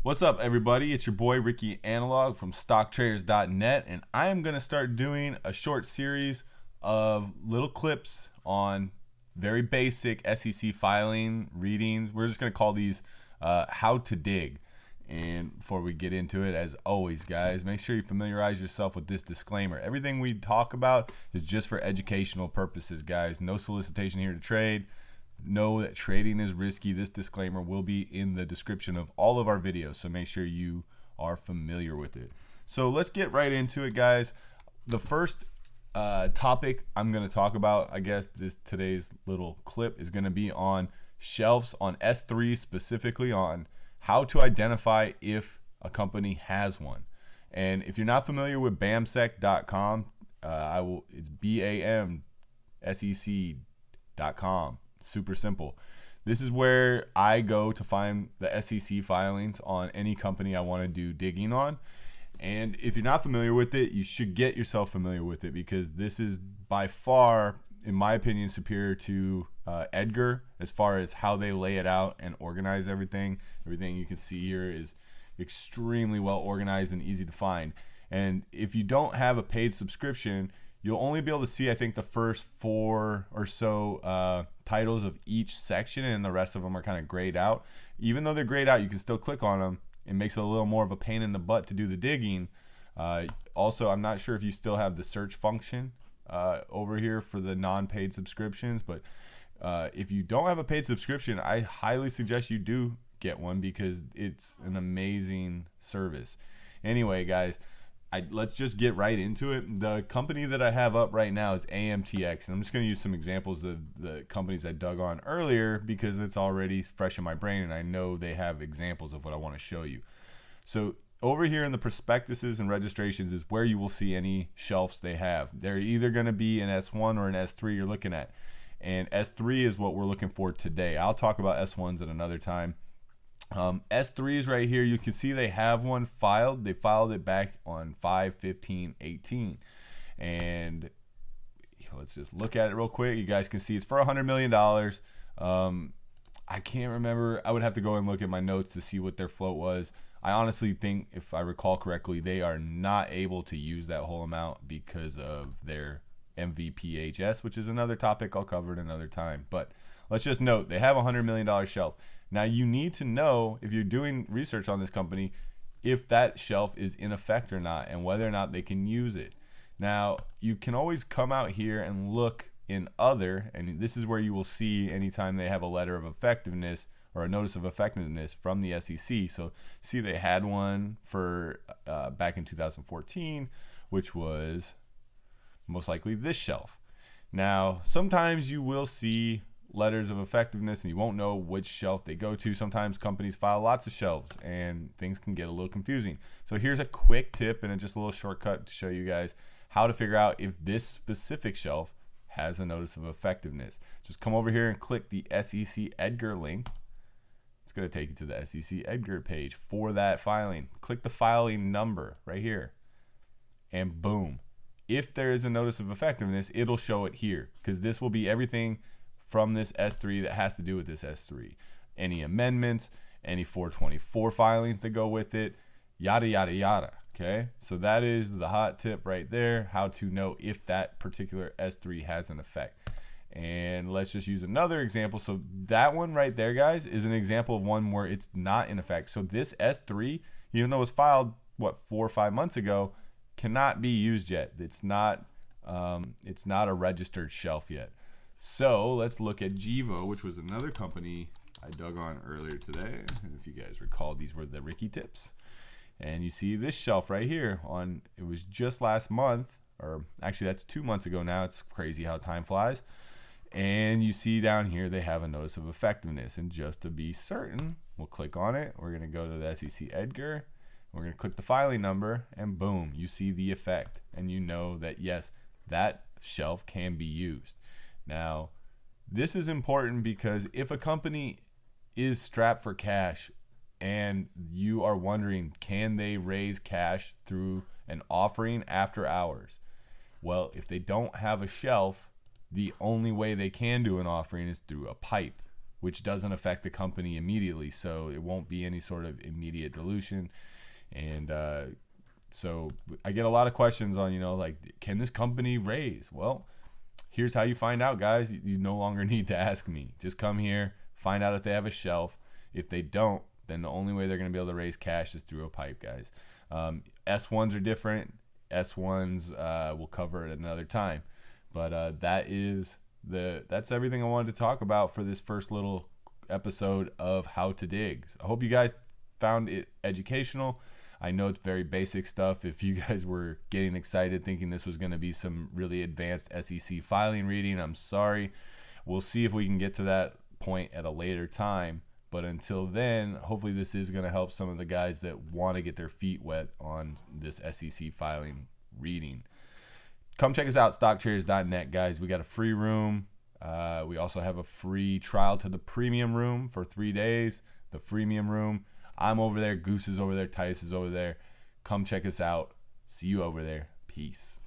What's up, everybody? It's your boy Ricky Analog from StockTraders.net, and I am going to start doing a short series of little clips on very basic SEC filing readings. We're just going to call these How to Dig. And before we get into it, as always, guys, make sure you familiarize yourself with this disclaimer. Everything we talk about is just for educational purposes, guys. No solicitation here to trade. Know that trading is risky. This disclaimer will be in the description of all of our videos, so make sure you are familiar with it. So let's get right into it, guys. The first topic I'm going to talk about, I guess today's little clip is going to be on shelves, on S-3 specifically, on how to identify if a company has one. And if you're not familiar with bamsec.com, it's BAMSEC.com. Super simple. This is where I go to find the SEC filings on any company I want to do digging on. And if you're not familiar with it, you should get yourself familiar with it, because this is by far, in my opinion, superior to Edgar as far as how they lay it out and organize everything. Everything you can see here is extremely well organized and easy to find. And if you don't have a paid subscription, you'll only be able to see, I think, the first 4 or so titles of each section, and the rest of them are kind of grayed out. Even though they're grayed out, you can still click on them. It makes it a little more of a pain in the butt to do the digging. Also, I'm not sure if you still have the search function over here for the non-paid subscriptions, but if you don't have a paid subscription, I highly suggest you do get one, because it's an amazing service. Anyway, guys, let's just get right into it. The company that I have up right now is AMTX, and I'm just going to use some examples of the companies I dug on earlier because it's already fresh in my brain and I know they have examples of what I want to show you. So over here in the prospectuses and registrations is where you will see any shelves they have. They're either going to be an S1 or an S3 you're looking at, and S3 is what we're looking for today. I'll talk about S1s at another time. S3s right here, you can see they have one filed. They filed it back on 5/15/18, and let's just look at it real quick. You guys can see it's for $100 million. I can't remember. I would have to go and look at my notes to see what their float was. I honestly think, if I recall correctly, they are not able to use that whole amount because of their MVPHS, which is another topic I'll cover at another time. But let's just note they have a $100 million shelf. Now, you need to know, if you're doing research on this company, if that shelf is in effect or not, and whether or not they can use it. Now, you can always come out here and look in other, and this is where you will see anytime they have a letter of effectiveness or a notice of effectiveness from the SEC. So see, they had one for back in 2014, which was most likely this shelf. Now, sometimes you will see letters of effectiveness and you won't know which shelf they go to. Sometimes companies file lots of shelves and things can get a little confusing. So here's a quick tip and just a little shortcut to show you guys how to figure out if this specific shelf has a notice of effectiveness. Just come over here and click the SEC Edgar link. It's going to take you to the SEC Edgar page for that filing. Click the filing number right here, and boom. If there is a notice of effectiveness, it'll show it here, because this will be everything from this S3 that has to do with this S3. Any amendments, any 424 filings that go with it, yada, yada, yada. Okay, so that is the hot tip right there, how to know if that particular S3 has an effect. And let's just use another example. So that one right there, guys, is an example of one where it's not in effect. So this S3, even though it was filed, 4 or 5 months ago, cannot be used yet. It's not a registered shelf yet. So let's look at Gevo, which was another company I dug on earlier today. And if you guys recall, these were the Ricky tips. And you see this shelf right here it was just last month, or actually that's 2 months ago now. It's crazy how time flies. And you see down here they have a notice of effectiveness. And just to be certain, we'll click on it. We're going to go to the SEC Edgar. We're going to click the filing number, and boom, you see the effect. And you know that, yes, that shelf can be used. Now, this is important because if a company is strapped for cash and you are wondering, can they raise cash through an offering after hours? Well, if they don't have a shelf, the only way they can do an offering is through a pipe, which doesn't affect the company immediately. So it won't be any sort of immediate dilution. And so I get a lot of questions on, like, can this company raise? Well, here's how you find out, guys. You no longer need to ask me. Just come here, find out if they have a shelf. If they don't, then the only way they're going to be able to raise cash is through a pipe, guys. S1s are different. S1s we'll cover at another time. But that's everything I wanted to talk about for this first little episode of How to Dig. I hope you guys found it educational. I know it's very basic stuff. If you guys were getting excited thinking this was going to be some really advanced SEC filing reading, I'm sorry. We'll see if we can get to that point at a later time. But until then, hopefully this is going to help some of the guys that want to get their feet wet on this SEC filing reading. Come check us out, stocktraders.net, guys. We got a free room. We also have a free trial to the premium room for 3 days. The freemium room. I'm over there. Goose is over there. Titus is over there. Come check us out. See you over there. Peace.